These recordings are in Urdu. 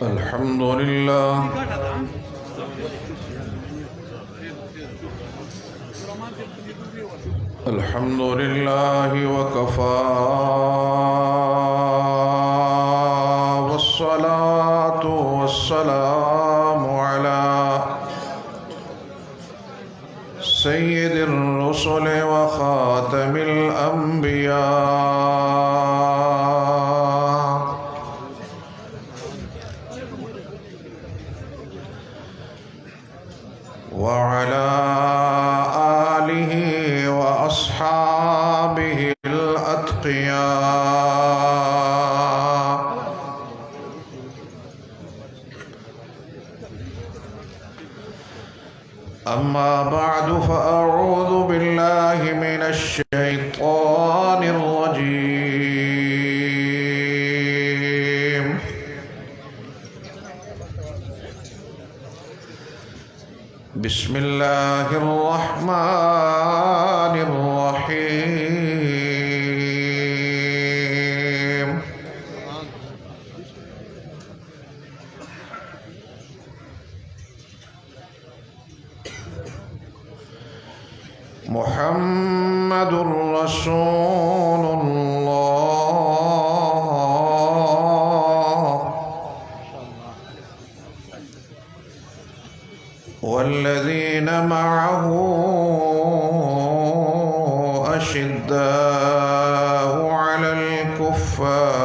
الحمد لله الحمد لله وكفى والصلاة والسلام على سيد الرسل وخاتم الأنبياء وعلى آله وأصحابه الأتقياء أما بعد فأعوذ بالله من الشيطان الرجيم بسم الله الرحمن الرحيم محمد رسول الله والذين معه أشداء على الكفار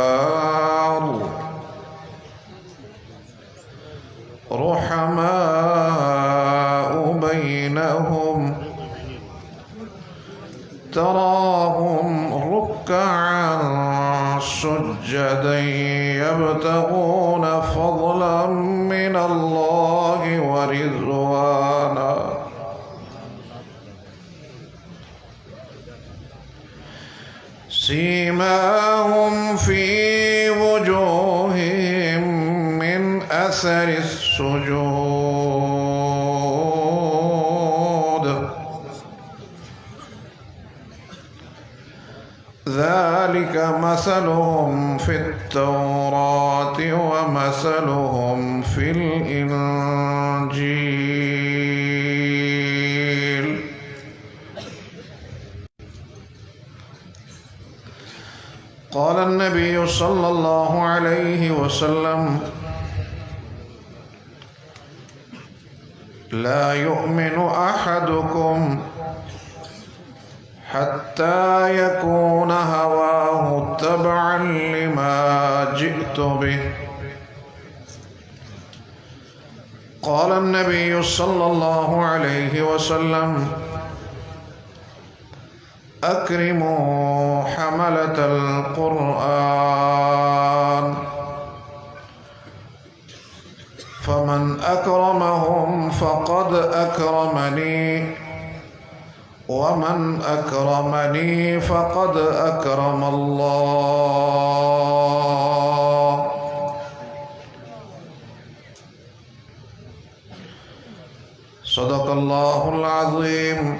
رحماء بينهم تراهم ركعا سجدا يبتغون فضلا من الله ورضوانا سيماهم في وجوههم من أثر السجود ذلك مثلهم في التوراة ومثلهم في الإنجيل قال النبي صلى الله عليه وسلم لا يؤمن أحدكم حتى يكون هواه تبعا لما جئت به قال النبي صلى الله عليه وسلم أكرموا حملة القرآن فمن أكرمهم فقد أكرمني ومن أكرمني فقد أكرم الله صدق الله العظيم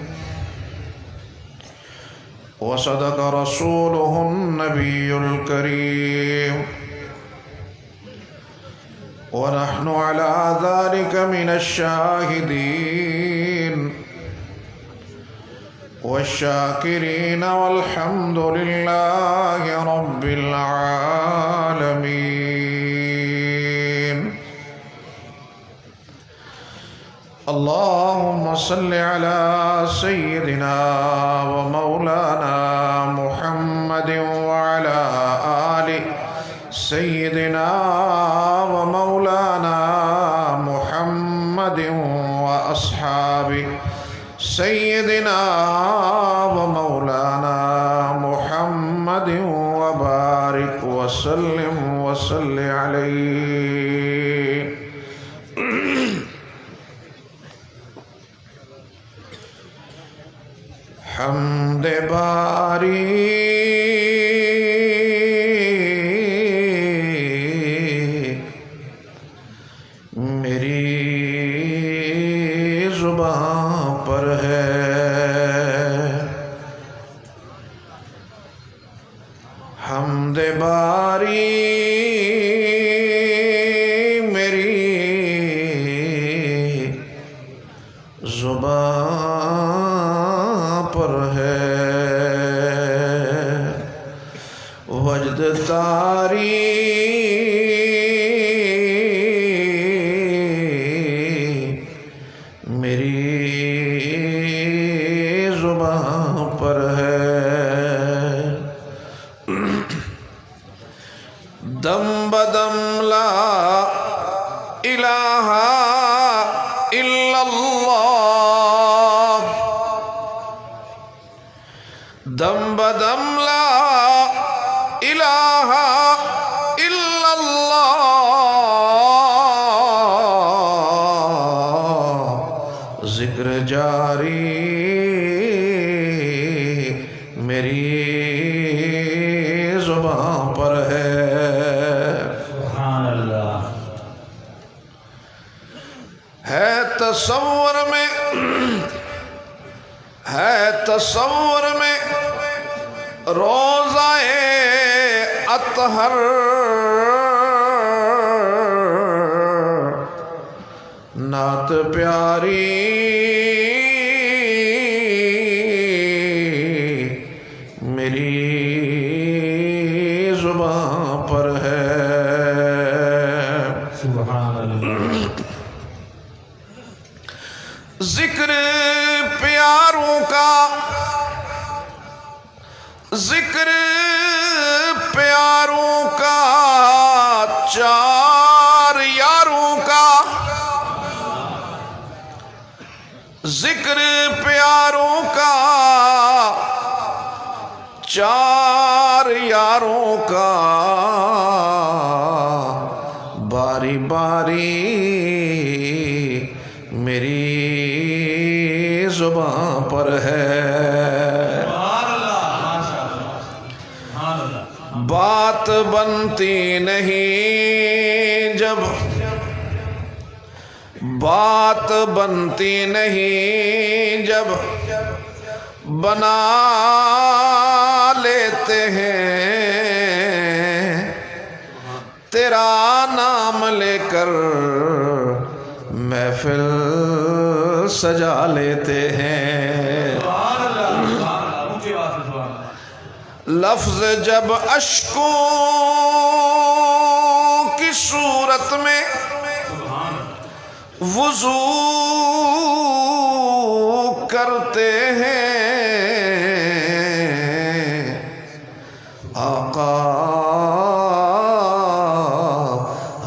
وصدق رسوله النبي الكريم ونحن على ذلك من الشاهدين والشاكرين والحمد لله رب العالمين اللهم صل على سيدنا ومولانا محمد وعلى آل سيدنا ومولانا محمد وأصحاب سيدنا ومولانا محمد وبارك وسلم وصل عليه حمد باری میری زبان پر ہے پر ہے وجد تاری میری زبان پر ہے دم بدم لا الہ الا اللہ دم بدم لا الہ الا اللہ ذکر جاری میری زبان پر ہے سبحان اللہ ہے تصور میں روزہ اطہر نعت پیاری میری زبان پر ہے سبحان اللہ ذکر پیاروں کا ذکر پیاروں کا چار یاروں کا ذکر پیاروں کا چار یاروں کا باری باری میری زبان پر ہے بات بنتی نہیں جب بات بنتی نہیں جب بنا لیتے ہیں تیرا نام لے کر محفل سجا لیتے ہیں لفظ جب اشکوں کی صورت میں وضو کرتے ہیں آقا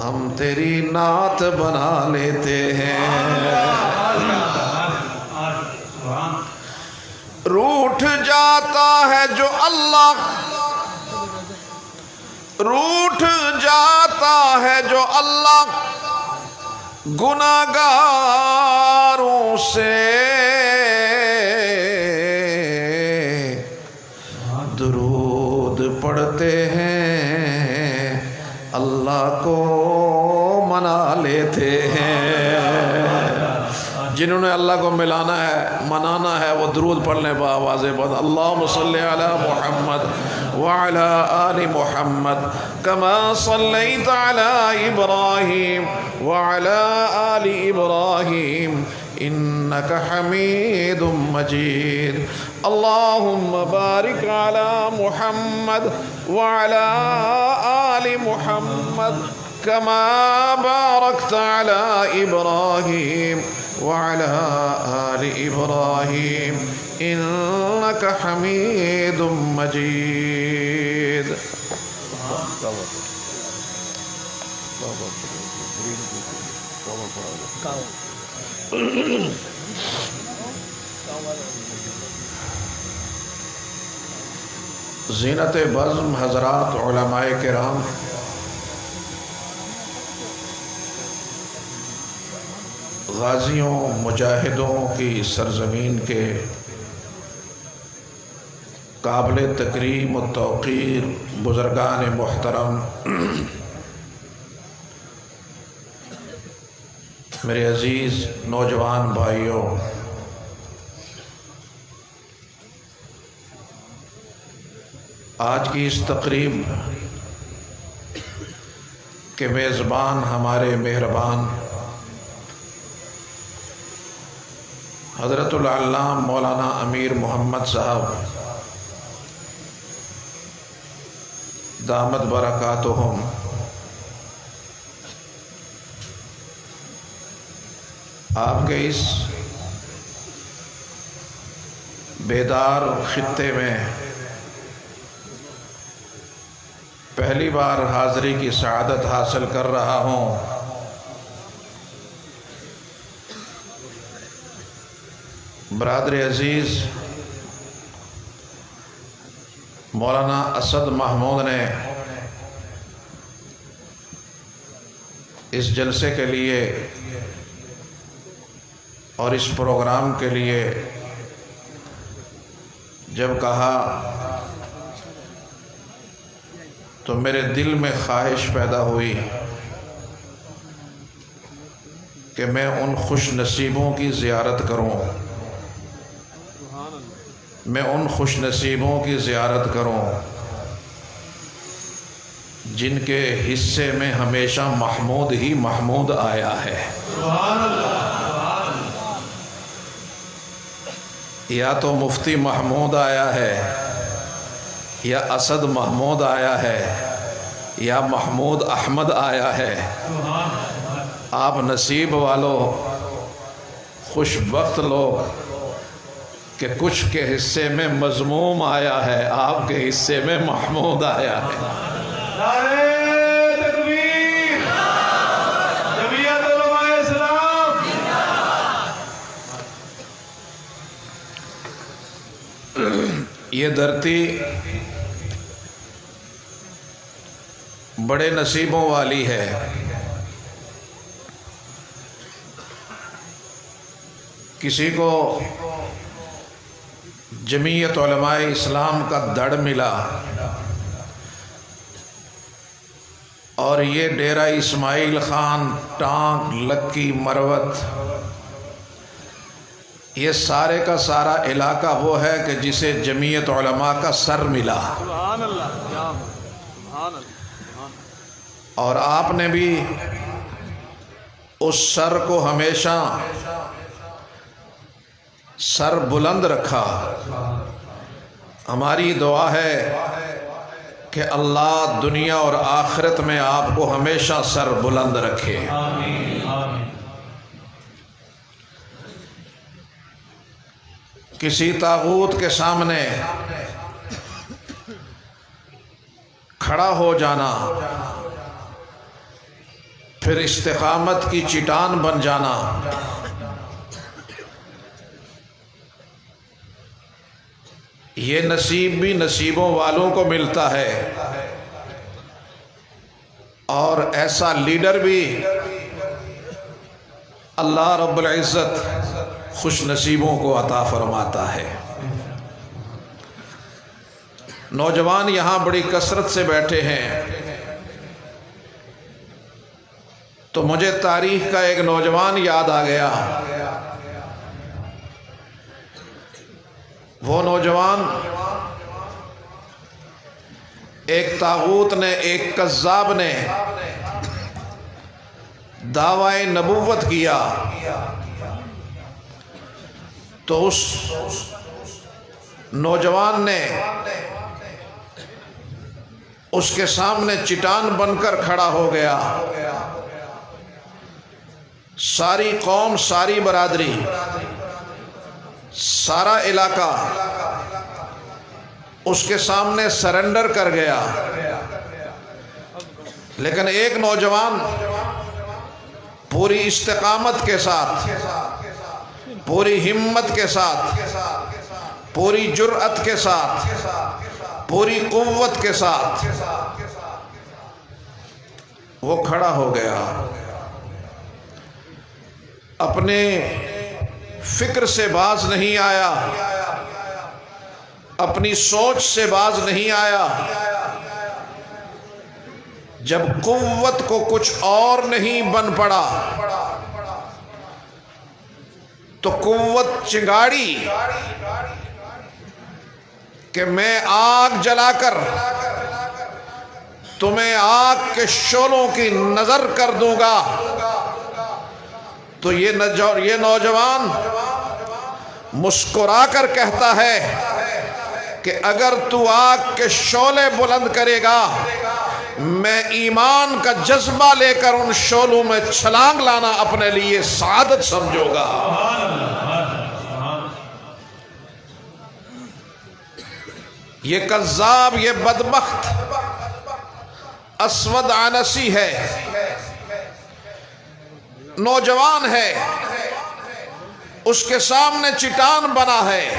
ہم تیری نعت بنا لیتے ہیں روٹھ جاتا ہے جو اللہ روٹھ جاتا ہے جو اللہ گناہگاروں سے درود پڑھتے ہیں اللہ کو منا لیتے ہیں جنہوں نے اللہ کو ملانا ہے منانا ہے وہ درود پڑھ لیں بآواز بلند اللہم صلی علی محمد وعلی آل محمد کما صلیت علی ابراہیم وعلی آل ابراہیم انک حمید مجید اللہم بارک علی محمد وعلی آل محمد كما باركت على إبراهيم وعلى آل إبراهيم إنك حميد مجيد زینت بزم حضرات علماء کرام غازیوں مجاہدوں کی سرزمین کے قابل تکریم و توقیر بزرگان محترم میرے عزیز نوجوان بھائیوں آج کی اس تقریب کے میزبان ہمارے مہربان حضرت العلامہ مولانا امیر محمد صاحب دامت برکاتہم آپ کے اس بیدار خطے میں پہلی بار حاضری کی سعادت حاصل کر رہا ہوں۔ برادر عزیز مولانا اسد محمود نے اس جلسے کے لیے اور اس پروگرام کے لیے جب کہا تو میرے دل میں خواہش پیدا ہوئی کہ میں ان خوش نصیبوں کی زیارت کروں، میں ان خوش نصیبوں کی زیارت کروں جن کے حصے میں ہمیشہ محمود ہی محمود آیا ہے۔ یا تو مفتی محمود آیا ہے، یا اسد محمود آیا ہے، یا محمود احمد آیا ہے۔ آپ نصیب والوں، خوش بخت لوگ کہ کچھ کے حصے میں مذموم آیا ہے، آپ کے حصے میں محمود آیا ہے۔ نعرہ تکبیر، جمعیت علماء اسلام۔ یہ دھرتی بڑے نصیبوں والی ہے۔ کسی کو جمعیت علماء اسلام کا دڑ ملا اور یہ ڈیرہ اسماعیل خان، ٹانک، لکی، مروت، یہ سارے کا سارا علاقہ وہ ہے کہ جسے جمعیت علماء کا سر ملا۔ اور آپ نے بھی اس سر کو ہمیشہ سر بلند رکھا۔ ہماری دعا ہے کہ اللہ دنیا اور آخرت میں آپ کو ہمیشہ سر بلند رکھے۔ آمین آمین۔ کسی طاغوت کے سامنے کھڑا ہو جانا، پھر استقامت کی چٹان بن جانا، یہ نصیب بھی نصیبوں والوں کو ملتا ہے، اور ایسا لیڈر بھی اللہ رب العزت خوش نصیبوں کو عطا فرماتا ہے۔ نوجوان یہاں بڑی کثرت سے بیٹھے ہیں، تو مجھے تاریخ کا ایک نوجوان یاد آ گیا۔ وہ نوجوان ایک طاغوت نے، ایک کذاب نے دعوی نبوت کیا، تو اس نوجوان نے اس کے سامنے چٹان بن کر کھڑا ہو گیا۔ ساری قوم، ساری برادری، سارا علاقہ اس کے سامنے سرنڈر کر گیا، لیکن ایک نوجوان پوری استقامت کے ساتھ، پوری ہمت کے ساتھ، پوری جرأت کے ساتھ، پوری قوت کے ساتھ وہ کھڑا ہو گیا۔ اپنے فکر سے باز نہیں آیا، اپنی سوچ سے باز نہیں آیا۔ جب قوت کو کچھ اور نہیں بن پڑا تو قوت چنگاڑی کہ میں آگ جلا کر تمہیں آگ کے شعلوں کی نظر کر دوں گا۔ تو یہ نوجوان مسکرا کر کہتا ہے کہ اگر تو آگ کے شعلے بلند کرے گا میں ایمان کا جذبہ لے کر ان شعلوں میں چھلانگ لانا اپنے لیے سعادت سمجھو گا۔ یہ کذاب، یہ بدبخت اسود عنسی ہے، نوجوان ہے، اس کے سامنے چٹان بنا ہے،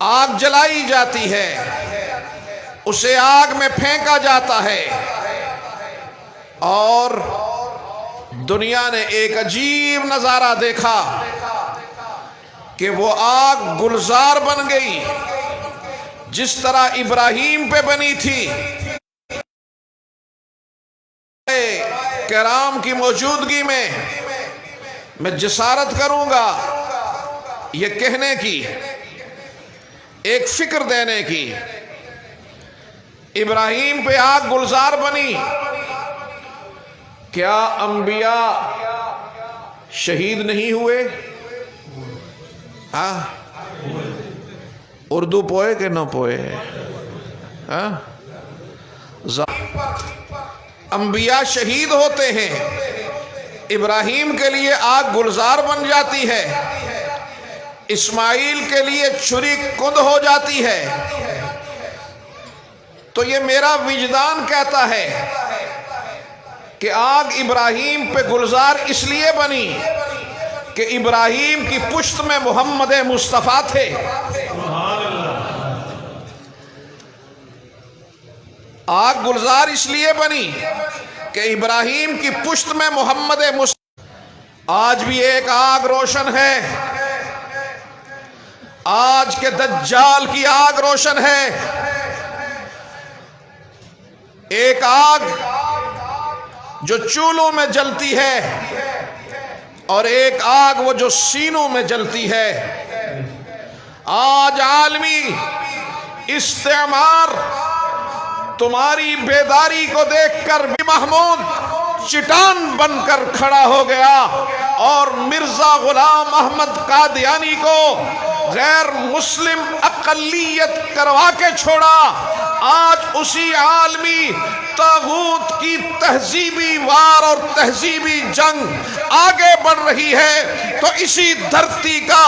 آگ جلائی جاتی ہے، اسے آگ میں پھینکا جاتا ہے، اور دنیا نے ایک عجیب نظارہ دیکھا کہ وہ آگ گلزار بن گئی جس طرح ابراہیم پہ بنی تھی۔ کرام کی موجودگی میں جسارت کروں گا یہ کہنے کی، ایک فکر دینے کی، ابراہیم پہ آگ گلزار بنی، کیا انبیاء شہید نہیں ہوئے؟ ہاں، اردو پوئے کہ نہ پوئے؟ ہاں، انبیاء شہید ہوتے ہیں، ابراہیم کے لیے آگ گلزار بن جاتی ہے، اسماعیل کے لیے چھری کند ہو جاتی ہے، تو یہ میرا وجدان کہتا ہے کہ آگ ابراہیم پہ گلزار اس لیے بنی کہ ابراہیم کی پشت میں محمد مصطفیٰ تھے۔ آگ گلزار اس لیے بنی کہ ابراہیم کی پشت میں محمد مصطفیٰ۔ آج بھی ایک آگ روشن ہے، آج کے دجال کی آگ روشن ہے، ایک آگ جو چولہوں میں جلتی ہے اور ایک آگ وہ جو سینوں میں جلتی ہے۔ آج عالمی استعمار تمہاری بیداری کو دیکھ کر بھی محمود چٹان بن کر کھڑا ہو گیا اور مرزا غلام احمد قادیانی کو غیر مسلم اقلیت کروا کے چھوڑا۔ آج اسی عالمی طاغوت کی تہذیبی وار اور تہذیبی جنگ آگے بڑھ رہی ہے، تو اسی دھرتی کا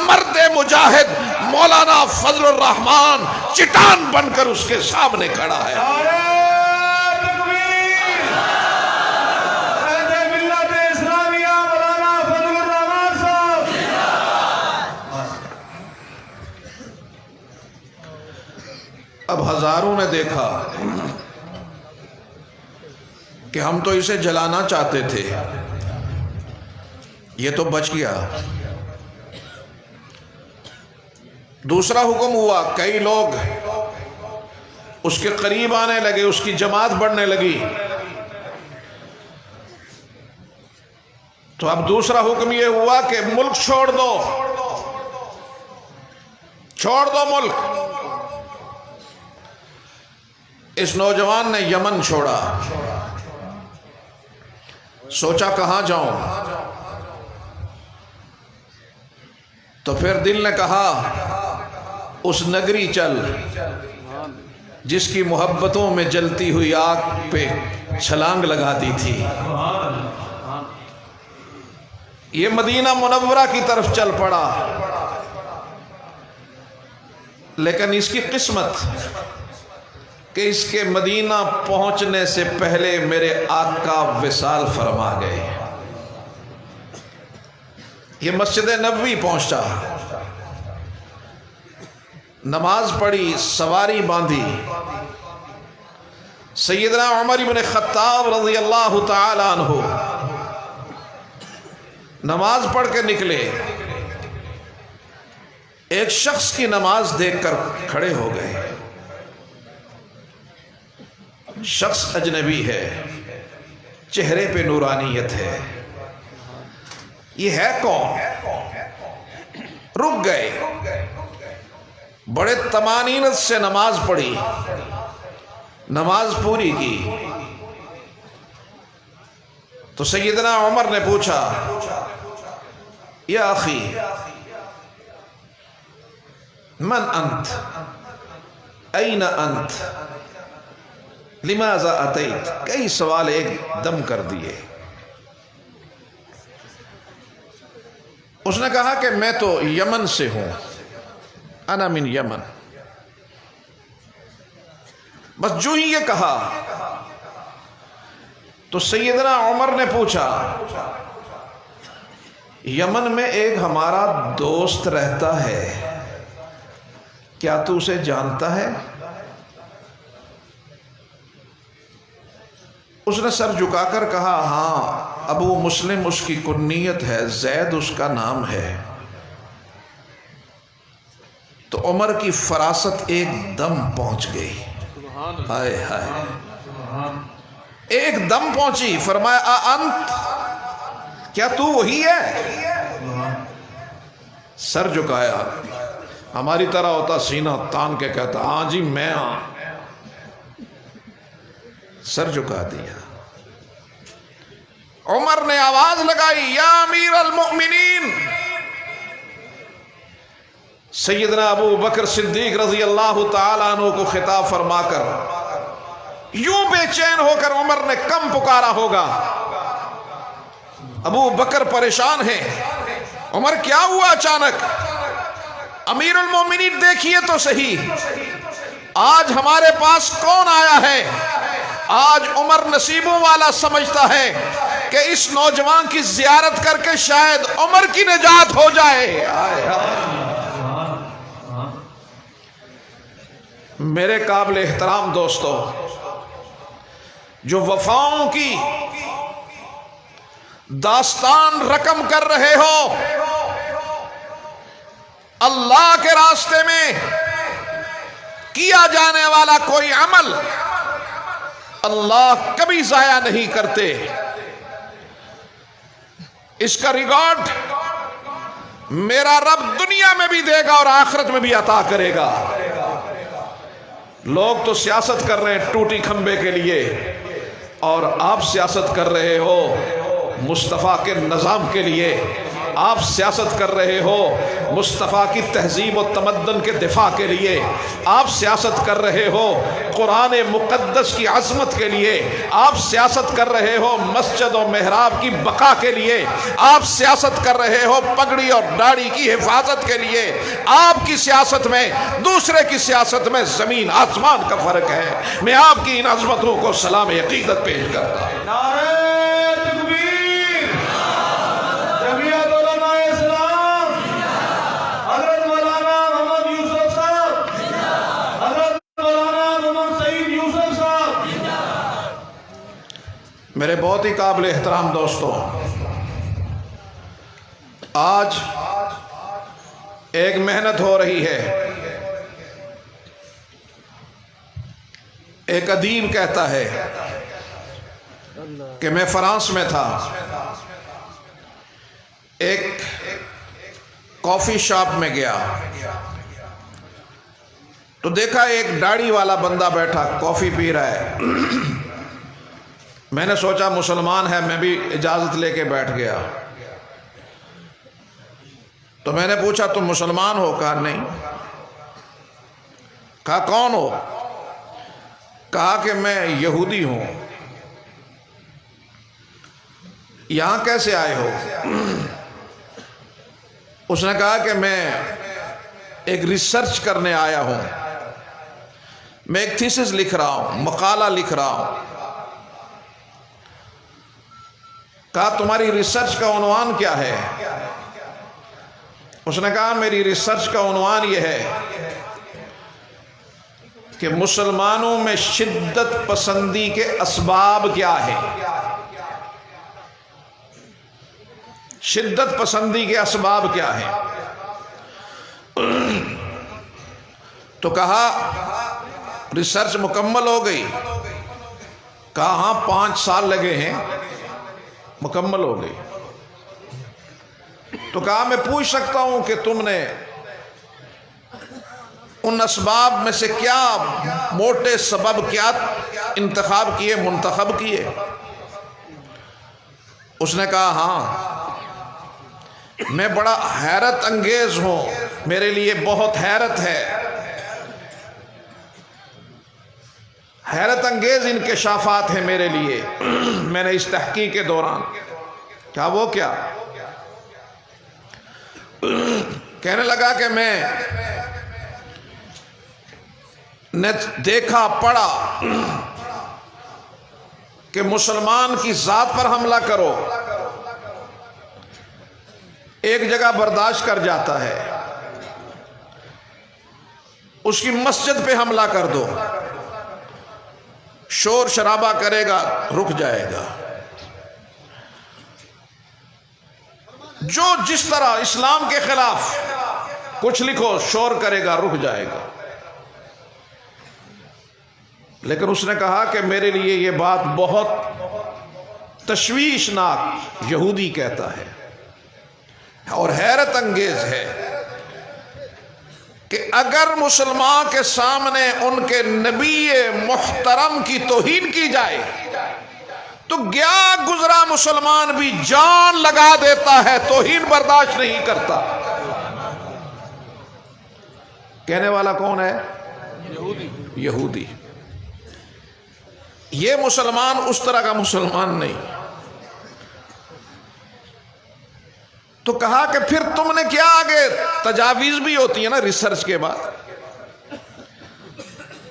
مرد مجاہد مولانا فضل الرحمان چٹان بن کر اس کے سامنے کھڑا ہے۔ اب ہزاروں نے دیکھا کہ ہم تو اسے جلانا چاہتے تھے، یہ تو بچ گیا۔ دوسرا حکم ہوا، کئی لوگ اس کے قریب آنے لگے، اس کی جماعت بڑھنے لگی، تو اب دوسرا حکم یہ ہوا کہ ملک چھوڑ دو، چھوڑ دو ملک۔ اس نوجوان نے یمن چھوڑا، سوچا کہاں جاؤں، تو پھر دل نے کہا اس نگری چل جس کی محبتوں میں جلتی ہوئی آگ پہ چھلانگ لگاتی تھی۔ یہ مدینہ منورہ کی طرف چل پڑا، لیکن اس کی قسمت کہ اس کے مدینہ پہنچنے سے پہلے میرے آقا وصال فرما گئے۔ یہ مسجد نبوی پہنچا، نماز پڑھی، سواری باندھی، سیدنا عمر بن خطاب رضی اللہ تعالی عنہ نماز پڑھ کے نکلے، ایک شخص کی نماز دیکھ کر کھڑے ہو گئے۔ شخص اجنبی ہے، چہرے پہ نورانیت ہے، یہ ہے کون؟ رک گئے، بڑے طمانینت سے نماز پڑھی، نماز پوری کی، تو سیدنا عمر نے پوچھا یا اخی من انت این انت لماذا اتیت، کئی سوال ایک دم کر دیے۔ اس نے کہا کہ میں تو یمن سے ہوں، انا من یمن۔ بس جو ہی یہ کہا تو سیدنا عمر نے پوچھا یمن میں ایک ہمارا دوست رہتا ہے، کیا تو اسے جانتا ہے؟ اس نے سر جھکا کر کہا ہاں، ابو مسلم اس کی کنیت ہے، زید اس کا نام ہے۔ تو عمر کی فراست ایک دم پہنچ گئی، ہائے ہائے، ایک دم پہنچی۔ فرمایا انت، کیا تو وہی ہے؟ سر جھکایا، ہماری طرح ہوتا سینہ تان کے کہتا ہاں جی میں ہاں، سر جھکا دیا۔ عمر نے آواز لگائی یا امیر المؤمنین، سیدنا ابو بکر صدیق رضی اللہ تعالیٰ عنہ کو خطاب فرما کر یوں بے چین ہو کر عمر نے کم پکارا ہوگا۔ ابو بکر پریشان ہیں، عمر کیا ہوا اچانک؟ امیر المومنین دیکھیے تو صحیح، آج ہمارے پاس کون آیا ہے؟ آج عمر نصیبوں والا سمجھتا ہے کہ اس نوجوان کی زیارت کر کے شاید عمر کی نجات ہو جائے۔ میرے قابل احترام دوستو، جو وفاؤں کی داستان رقم کر رہے ہو، اللہ کے راستے میں کیا جانے والا کوئی عمل اللہ کبھی ضائع نہیں کرتے، اس کا ریکارڈ میرا رب دنیا میں بھی دے گا اور آخرت میں بھی عطا کرے گا۔ لوگ تو سیاست کر رہے ہیں ٹوٹی کھمبے کے لیے، اور آپ سیاست کر رہے ہو مصطفیٰ کے نظام کے لیے، آپ سیاست کر رہے ہو مصطفیٰ کی تہذیب و تمدن کے دفاع کے لیے، آپ سیاست کر رہے ہو قرآن مقدس کی عظمت کے لیے، آپ سیاست کر رہے ہو مسجد و محراب کی بقا کے لیے، آپ سیاست کر رہے ہو پگڑی اور داڑھی کی حفاظت کے لیے۔ آپ کی سیاست میں دوسرے کی سیاست میں زمین آسمان کا فرق ہے۔ میں آپ کی ان عظمتوں کو سلام عقیدت پیش کرتا ہوں۔ نعرہ تکبیر، جمعیت علماء اسلام، حضرت مولانا محمد یوسف صاحب، حضرت مولانا محمد سعید یوسف صاحب۔ میرے بہت ہی قابل احترام دوستوں، آج ایک محنت ہو رہی ہے۔ ایک ادیب کہتا ہے کہ میں فرانس میں تھا، ایک کافی شاپ میں گیا تو دیکھا ایک داڑھی والا بندہ بیٹھا کافی پی رہا ہے۔ میں نے سوچا مسلمان ہے، میں بھی اجازت لے کے بیٹھ گیا۔ تو میں نے پوچھا تم مسلمان ہو؟ کہا نہیں۔ کہا کون ہو؟ کہا کہ میں یہودی ہوں۔ یہاں کیسے آئے ہو؟ اس نے کہا کہ میں ایک ریسرچ کرنے آیا ہوں، میں ایک تھیسس لکھ رہا ہوں، مقالہ لکھ رہا ہوں۔ کہا تمہاری ریسرچ کا عنوان کیا ہے؟ اس نے کہا میری ریسرچ کا عنوان یہ ہے کہ مسلمانوں میں شدت پسندی کے اسباب کیا ہیں۔ شدت پسندی کے اسباب کیا ہیں؟ تو کہا ریسرچ مکمل ہو گئی؟ کہا ہاں 5 سال لگے ہیں، مکمل ہو گئی۔ تو کہا میں پوچھ سکتا ہوں کہ تم نے ان اسباب میں سے کیا موٹے سبب کیا انتخاب کیے، منتخب کیے؟ اس نے کہا ہاں، میں بڑا حیرت انگیز ہوں میرے لیے بہت حیرت ہے، حیرت انگیز انکشافات ہیں میرے لیے میں نے اس تحقیق کے دوران کیا وہ کیا کہنے لگا کہ میں نے دیکھا پڑھا کہ مسلمان کی ذات پر حملہ کرو ایک جگہ برداشت کر جاتا ہے، اس کی مسجد پہ حملہ کر دو، شور شرابہ کرے گا رک جائے گا، جو جس طرح اسلام کے خلاف کچھ لکھو شور کرے گا رک جائے گا۔ لیکن اس نے کہا کہ میرے لیے یہ بات بہت تشویشناک یہودی کہتا ہے اور حیرت انگیز ہے کہ اگر مسلمان کے سامنے ان کے نبی محترم کی توہین کی جائے تو گیا گزرا مسلمان بھی جان لگا دیتا ہے، توہین برداشت نہیں کرتا۔ کہنے والا کون ہے؟ یہودی۔ یہ مسلمان اس طرح کا مسلمان نہیں۔ تو کہا کہ پھر تم نے کیا آگے تجاویز بھی ہوتی ہے نا ریسرچ کے بعد،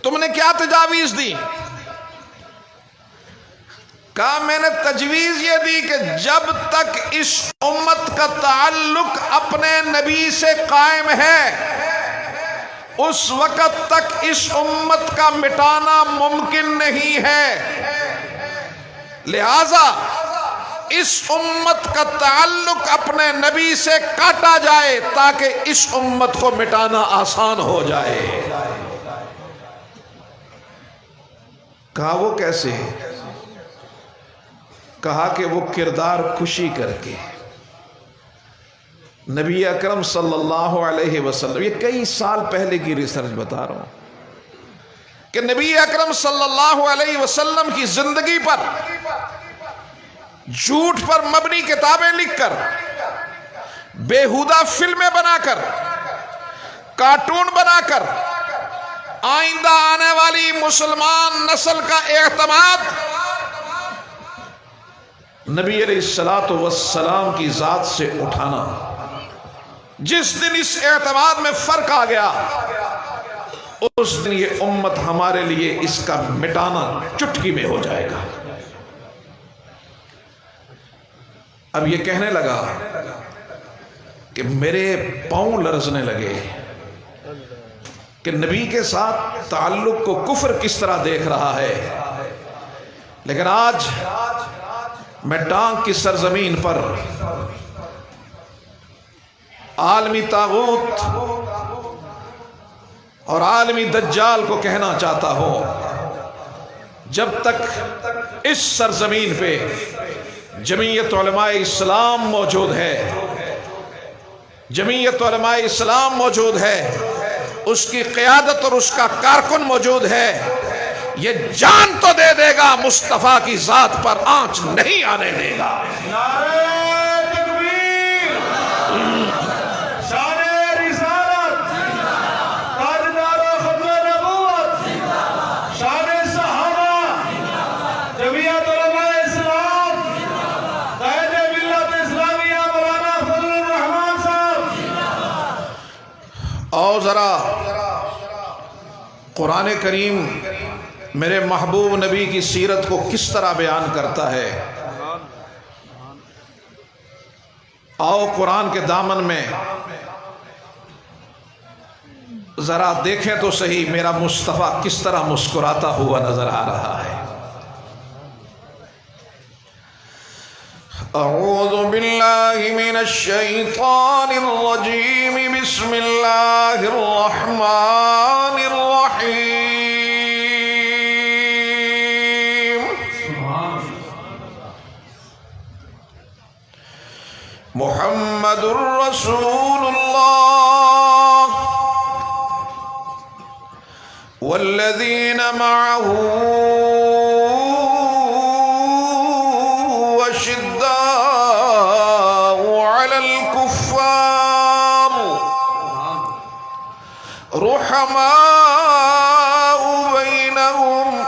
تم نے کیا تجاویز دی؟ کہا میں نے تجویز یہ دی کہ جب تک اس امت کا تعلق اپنے نبی سے قائم ہے اس وقت تک اس امت کا مٹانا ممکن نہیں ہے، لہذا اس امت کا تعلق اپنے نبی سے کاٹا جائے تاکہ اس امت کو مٹانا آسان ہو جائے۔ کہا وہ کیسے؟ کہا کہ وہ کردار کشی کر کے نبی اکرم صلی اللہ علیہ وسلم، یہ کئی سال پہلے کی ریسرچ بتا رہا ہوں کہ نبی اکرم صلی اللہ علیہ وسلم کی زندگی پر جھوٹ پر مبنی کتابیں لکھ کر، بیہودہ فلمیں بنا کر، کارٹون بنا کر آئندہ آنے والی مسلمان نسل کا اعتماد نبی علیہ السلام کی ذات سے اٹھانا۔ جس دن اس اعتماد میں فرق آ گیا اس دن یہ امت ہمارے لیے اس کا مٹانا چٹکی میں ہو جائے گا۔ اب یہ کہنے لگا کہ میرے پاؤں لرزنے لگے کہ نبی کے ساتھ تعلق کو کفر کس طرح دیکھ رہا ہے، لیکن آج میں ڈانگ کی سرزمین پر عالمی طاغوت اور عالمی دجال کو کہنا چاہتا ہوں، جب تک اس سرزمین پہ جمعیت علماء اسلام موجود ہے، جمعیت علماء اسلام موجود ہے، اس کی قیادت اور اس کا کارکن موجود ہے، یہ جان تو دے دے گا مصطفیٰ کی ذات پر آنچ نہیں آنے دے گا۔ اور ذرا قرآن کریم میرے محبوب نبی کی سیرت کو کس طرح بیان کرتا ہے۔ آؤ قرآن کے دامن میں ذرا دیکھیں تو صحیح میرا مصطفیٰ کس طرح مسکراتا ہوا نظر آ رہا ہے۔ اعوذ باللہ من الشیطان الرجیم، بسم اللہ الرحمن الرحیم۔ محمد رسول اللہ والذین معه الرحماء بينهم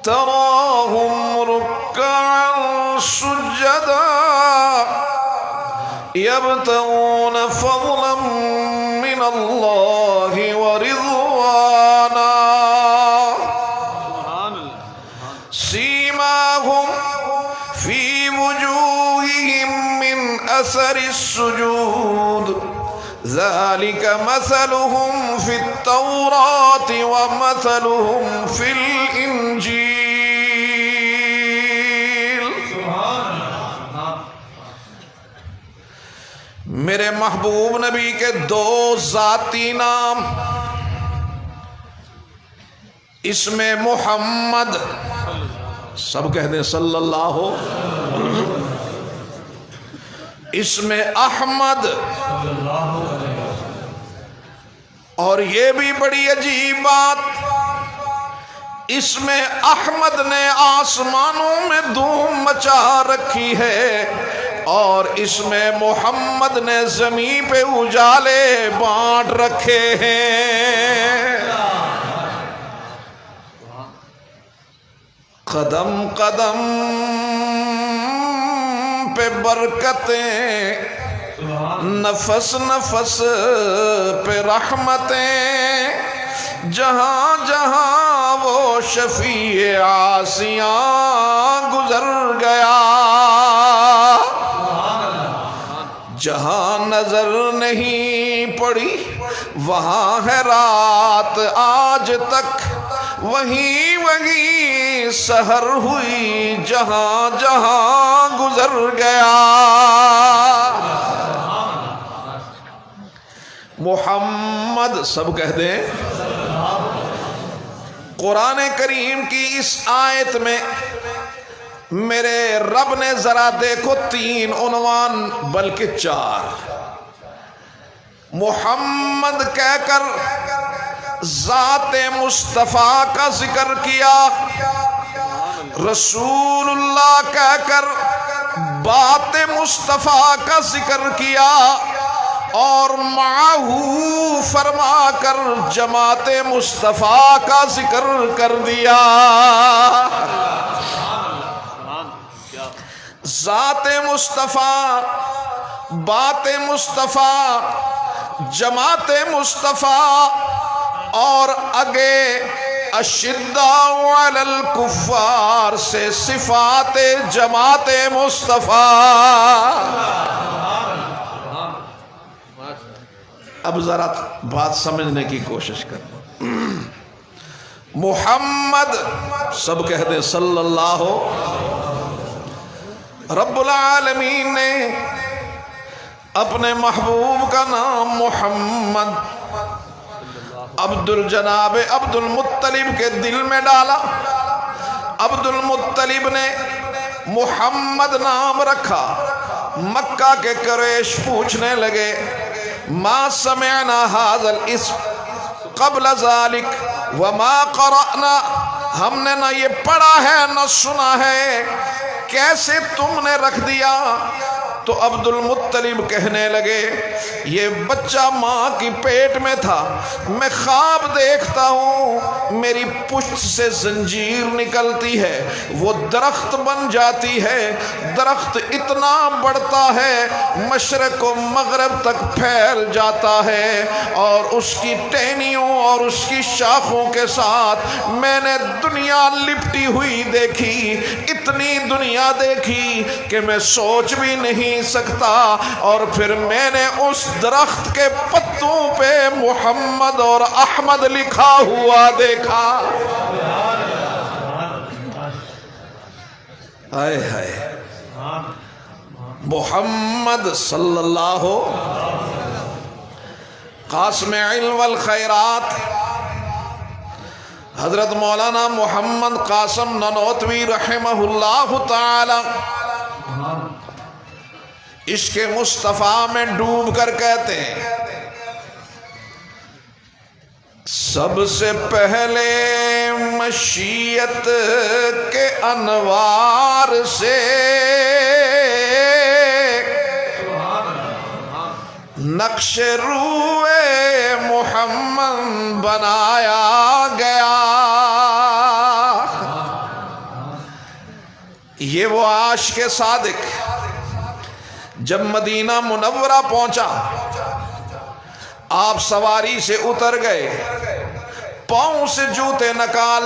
تراهم ركعا سجدا يبتغون فضلا من الله ورضوانا سيماهم في وجوههم من أثر السجود ذلك مثلهم في التوراة ومثلهم في الإنجيل. میرے محبوب نبی کے دو ذاتی نام، اس میں محمد، سب کہہ دیں صلی اللہ، اس میں احمد، اور یہ بھی بڑی عجیب بات، اس میں احمد نے آسمانوں میں دھوم مچا رکھی ہے اور اس میں محمد نے زمین پہ اجالے بانٹ رکھے ہیں. قدم قدم پہ برکتیں، نفس نفس پہ رحمتیں، جہاں جہاں وہ شفیع عاصیاں گزر گیا، جہاں نظر نہیں پڑی وہاں ہے رات آج تک، وہیں وہیں سحر ہوئی جہاں جہاں گزر گیا. محمد، سب کہہ دیں. قرآن کریم کی اس آیت میں میرے رب نے ذرا دیکھو 3 عنوان بلکہ 4 محمد کہہ کر ذات مصطفیٰ کا ذکر کیا، رسول اللہ کہہ کر بات مصطفیٰ کا ذکر کیا، اور معہو فرما کر جماعت مصطفیٰ کا ذکر کر دیا. ذات مصطفیٰ، بات مصطفیٰ، جماعت مصطفیٰ، اور اگے اشداء علی الکفار سے صفات جماعت مصطفیٰ. اب ذرا بات سمجھنے کی کوشش کریں. محمد، سب کہہ دیں صلی اللہ. رب العالمین نے اپنے محبوب کا نام محمد جناب عبد المطلب کے دل میں ڈالا. عبد المطلب نے محمد نام رکھا. مکہ کے قریش پوچھنے لگے ما سمعنا هذا الاسم قبل ذلك وما قرأنا، ہم نے نہ یہ پڑھا ہے نہ سنا ہے، کیسے تم نے رکھ دیا؟ تو عبد المطلب کہنے لگے یہ بچہ ماں کی پیٹ میں تھا، میں خواب دیکھتا ہوں میری پشت سے زنجیر نکلتی ہے، وہ درخت بن جاتی ہے، درخت اتنا بڑھتا ہے مشرق و مغرب تک پھیل جاتا ہے، اور اس کی ٹہنیوں اور اس کی شاخوں کے ساتھ میں نے دنیا لپٹی ہوئی دیکھی، اتنی دنیا دیکھی کہ میں سوچ بھی نہیں سکتا. اور پھر میں نے اس درخت کے پتوں پہ محمد اور احمد لکھا ہوا دیکھا. ہائے ہائے. محمد صلی اللہ قاسم علم والخیرات حضرت مولانا محمد قاسم ننوتوی رحمہ اللہ تعالی عشق مصطفیٰ میں ڈوب کر کہتے ہیں سب سے پہلے مشیت کے انوار سے نقش روئے محمد بنایا گیا. یہ وہ عاشق صادق جب مدینہ منورہ پہنچا، آپ سواری سے اتر گئے، پاؤں سے جوتے نکال